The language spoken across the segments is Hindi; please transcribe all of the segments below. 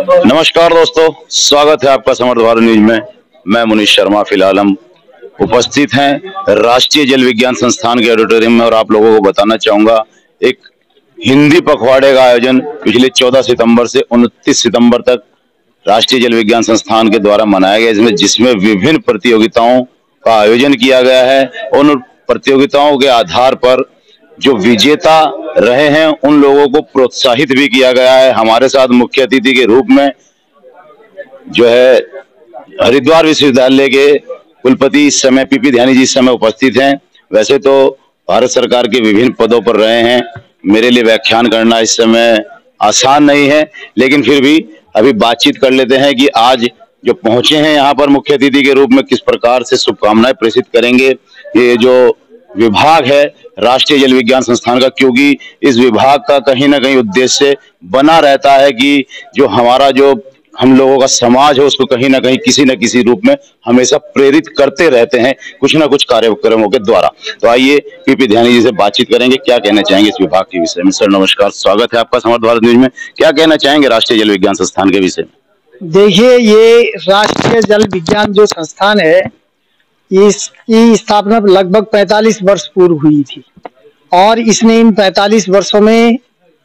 नमस्कार दोस्तों, स्वागत है आपका समर्थ भारत न्यूज में। मैं मुनीश शर्मा। फिलहाल हम उपस्थित हैं राष्ट्रीय जल विज्ञान संस्थान के ऑडिटोरियम में और आप लोगों को बताना चाहूंगा एक हिंदी पखवाड़े का आयोजन पिछले 14 सितंबर से 29 सितंबर तक राष्ट्रीय जल विज्ञान संस्थान के द्वारा मनाया गया, जिसमें विभिन्न प्रतियोगिताओं का आयोजन किया गया है। उन प्रतियोगिताओं के आधार पर जो विजेता रहे हैं उन लोगों को प्रोत्साहित भी किया गया है। हमारे साथ मुख्य अतिथि के रूप में जो है हरिद्वार विश्वविद्यालय के कुलपति इस समय पीपी ध्यानी जी इस समय उपस्थित हैं। वैसे तो भारत सरकार के विभिन्न पदों पर रहे हैं, मेरे लिए व्याख्यान करना इस समय आसान नहीं है, लेकिन फिर भी अभी बातचीत कर लेते हैं कि आज जो पहुंचे हैं यहाँ पर मुख्य अतिथि के रूप में किस प्रकार से शुभकामनाएं प्रेषित करेंगे। ये जो विभाग है राष्ट्रीय जल विज्ञान संस्थान का, क्योंकि इस विभाग का कहीं ना कहीं उद्देश्य बना रहता है कि जो हमारा जो हम लोगों का समाज है उसको कहीं ना कहीं किसी न किसी रूप में हमेशा प्रेरित करते रहते हैं कुछ ना कुछ कार्यक्रमों के द्वारा। तो आइए पीपी ध्यानी जी से बातचीत करेंगे, क्या कहना चाहेंगे इस विभाग के विषय में। सर नमस्कार, स्वागत है आपका समर्थ भारत न्यूज में। क्या कहना चाहेंगे राष्ट्रीय जल विज्ञान संस्थान के विषय में? देखिए, ये राष्ट्रीय जल विज्ञान जो संस्थान है इसकी स्थापना लगभग 45 वर्ष पूर्व हुई थी और इसने इन 45 वर्षों में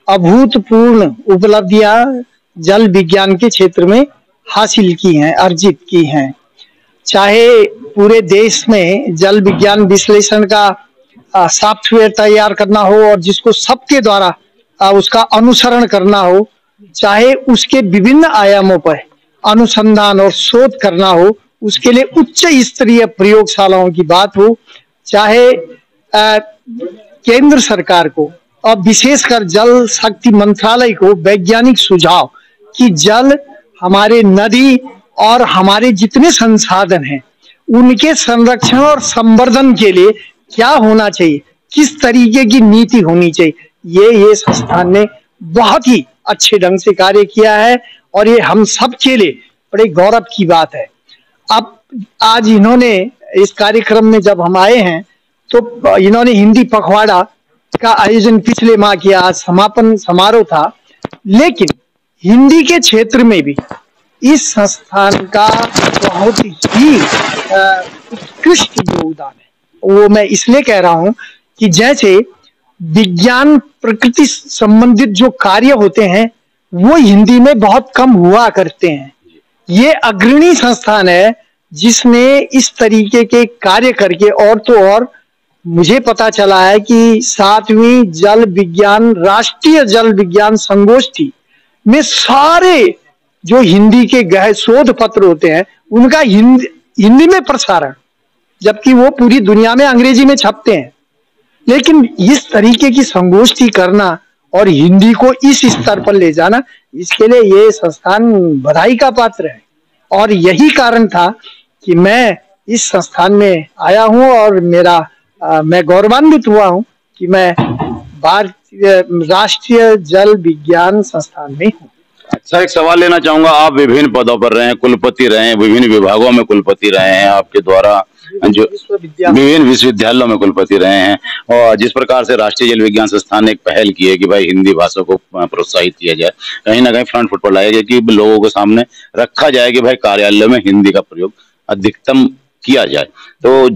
अभूतपूर्व उपलब्धियां जल विज्ञान के क्षेत्र में हासिल की हैं, अर्जित की हैं। चाहे पूरे देश में जल विज्ञान विश्लेषण का सॉफ्टवेयर तैयार करना हो और जिसको सबके द्वारा उसका अनुसरण करना हो, चाहे उसके विभिन्न आयामों पर अनुसंधान और शोध करना हो, उसके लिए उच्च स्तरीय प्रयोगशालाओं की बात हो, चाहे केंद्र सरकार को और विशेषकर जल शक्ति मंत्रालय को वैज्ञानिक सुझाव कि जल हमारे नदी और हमारे जितने संसाधन हैं उनके संरक्षण और संवर्धन के लिए क्या होना चाहिए, किस तरीके की नीति होनी चाहिए, ये संस्थान ने बहुत ही अच्छे ढंग से कार्य किया है और ये हम सब के लिए बड़े गौरव की बात है। अब आज इन्होंने इस कार्यक्रम में जब हम आए हैं तो इन्होंने हिंदी पखवाड़ा का आयोजन पिछले माह किया, आज समापन समारोह था, लेकिन हिंदी के क्षेत्र में भी इस संस्थान का बहुत ही उत्कृष्ट योगदान है। वो मैं इसलिए कह रहा हूं कि जैसे विज्ञान प्रकृति संबंधित जो कार्य होते हैं वो हिंदी में बहुत कम हुआ करते हैं। ये अग्रणी संस्थान है जिसने इस तरीके के कार्य करके, और तो और मुझे पता चला है कि 7वीं जल विज्ञान राष्ट्रीय जल विज्ञान संगोष्ठी में सारे जो हिंदी के गहन शोध पत्र होते हैं उनका हिंदी में प्रसारण, जबकि वो पूरी दुनिया में अंग्रेजी में छपते हैं, लेकिन इस तरीके की संगोष्ठी करना और हिंदी को इस स्तर पर ले जाना, इसके लिए ये संस्थान बधाई का पात्र है। और यही कारण था कि मैं इस संस्थान में आया हूं और मैं गौरवान्वित हुआ हूं कि मैं भारतीय राष्ट्रीय जल विज्ञान संस्थान में हूँ। सर एक सवाल लेना चाहूंगा, आप विभिन्न पदों पर रहे हैं, कुलपति रहे हैं, विभिन्न विभागों में कुलपति रहे हैं, आपके द्वारा जो विभिन्न विश्वविद्यालयों में कुलपति रहे हैं, और जिस प्रकार से राष्ट्रीय जल विज्ञान संस्थान ने एक पहल की है कि भाई हिंदी भाषा को प्रोत्साहित किया जाए, कहीं ना कहीं फ्रंट फुट पर लाया जाए कि लोगों के सामने रखा जाए कि भाई कार्यालय में हिंदी का प्रयोग अधिकतम किया जाए। तो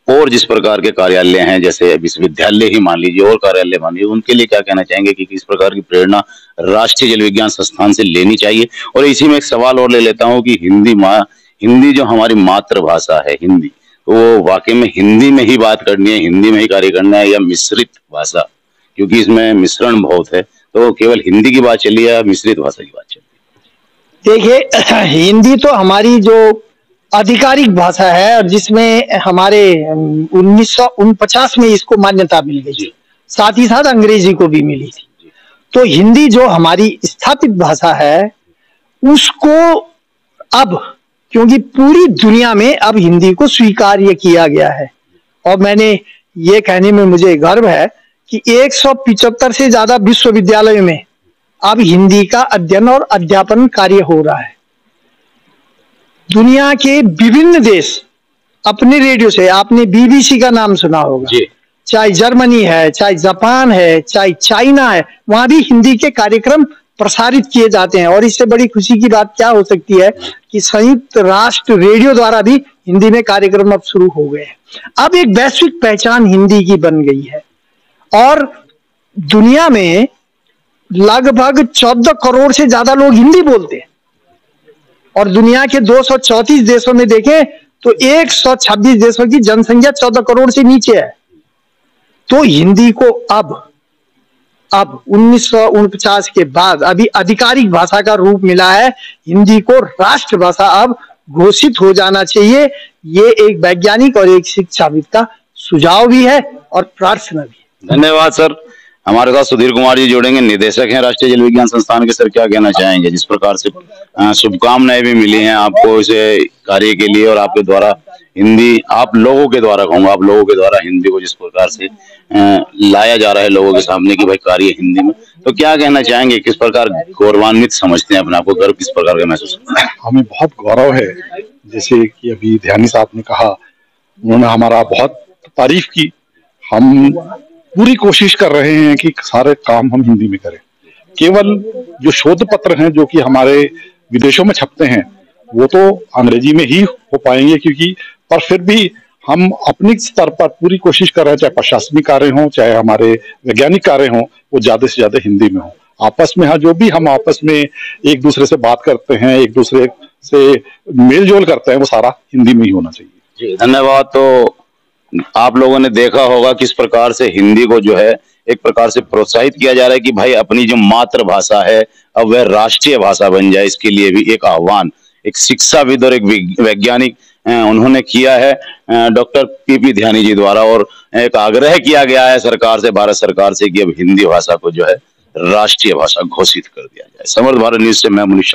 और जिस प्रकार के कार्यालय हैं, जैसे विश्वविद्यालय ही मान लीजिए और कार्यालय मान लीजिए, उनके लिए क्या कहना चाहेंगे कि किस प्रकार की प्रेरणा राष्ट्रीय जल विज्ञान संस्थान से लेनी चाहिए? और इसी में एक सवाल और ले लेता हूं कि हिंदी जो हमारी मातृभाषा है हिंदी, तो वो वाकई में हिंदी में ही बात करनी है, हिंदी में ही कार्य करना है, या मिश्रित भाषा, क्योंकि इसमें मिश्रण बहुत है, तो केवल हिंदी की बात चली है या मिश्रित भाषा की बात चली? देखिए, हिंदी तो हमारी जो आधिकारिक भाषा है और जिसमें हमारे 1949 में इसको मान्यता मिल गई, साथ ही साथ अंग्रेजी को भी मिली थी। तो हिंदी जो हमारी स्थापित भाषा है उसको अब, क्योंकि पूरी दुनिया में अब हिंदी को स्वीकार्य किया गया है, और मैंने ये कहने में मुझे गर्व है कि 175 से ज्यादा विश्वविद्यालयों में अब हिंदी का अध्ययन और अध्यापन कार्य हो रहा है। दुनिया के विभिन्न देश अपने रेडियो से, आपने बीबीसी का नाम सुना होगा, चाहे जर्मनी है, चाहे जापान है, चाहे चाइना है, वहां भी हिंदी के कार्यक्रम प्रसारित किए जाते हैं। और इससे बड़ी खुशी की बात क्या हो सकती है कि संयुक्त राष्ट्र रेडियो द्वारा भी हिंदी में कार्यक्रम अब शुरू हो गए हैं। अब एक वैश्विक पहचान हिंदी की बन गई है और दुनिया में लगभग 14 करोड़ से ज्यादा लोग हिंदी बोलते हैं और दुनिया के 234 देशों में देखें तो 126 देशों की जनसंख्या 14 करोड़ से नीचे है। तो हिंदी को अब 1949 के बाद अभी आधिकारिक भाषा का रूप मिला है। हिंदी को राष्ट्रभाषा अब घोषित हो जाना चाहिए। ये एक वैज्ञानिक और एक शिक्षाविद का सुझाव भी है और प्रार्थना भी है। धन्यवाद सर। हमारे साथ सुधीर कुमार जी जुड़ेंगे, निदेशक हैं राष्ट्रीय जल विज्ञान संस्थान के। सर क्या कहना चाहेंगे? जिस प्रकार से शुभकामनाएं भी मिली हैं आपको इसे कार्य के लिए और आपके द्वारा हिंदी, आप लोगों के द्वारा कहूंगा, आप लोगों के द्वारा हिंदी को जिस प्रकार से लाया जा रहा है लोगों के सामने कि भाई कार्य हिंदी में, तो क्या कहना चाहेंगे? किस प्रकार गौरवान्वित समझते हैं अपने आपको? गर्व किस प्रकार का महसूस करते हैं? हमें बहुत गौरव है, जैसे कि अभी ध्यानी साहब ने कहा, उन्होंने हमारा बहुत तारीफ की। हम पूरी कोशिश कर रहे हैं कि सारे काम हम हिंदी में करें। केवल जो शोध पत्र हैं जो कि हमारे विदेशों में छपते हैं वो तो अंग्रेजी में ही हो पाएंगे, क्योंकि पर फिर भी हम अपनी स्तर पर पूरी कोशिश कर रहे हैं, चाहे प्रशासनिक कार्य हो चाहे हमारे वैज्ञानिक कार्य हो, वो ज्यादा से ज्यादा हिंदी में हो। आपस में जो भी हम आपस में एक दूसरे से बात करते हैं, एक दूसरे से मेल जोल करते हैं, वो सारा हिंदी में ही होना चाहिए। जी धन्यवाद। तो आप लोगों ने देखा होगा किस प्रकार से हिंदी को जो है एक प्रकार से प्रोत्साहित किया जा रहा है कि भाई अपनी जो मातृभाषा है अब वह राष्ट्रीय भाषा बन जाए। इसके लिए भी एक आह्वान एक शिक्षाविद और एक वैज्ञानिक उन्होंने किया है डॉक्टर पीपी ध्यानी जी द्वारा, और एक आग्रह किया गया है सरकार से, भारत सरकार से, कि अब हिंदी भाषा को जो है राष्ट्रीय भाषा घोषित कर दिया जाए। समर्थ भारत न्यूज से मैं मुनीश शर्मा।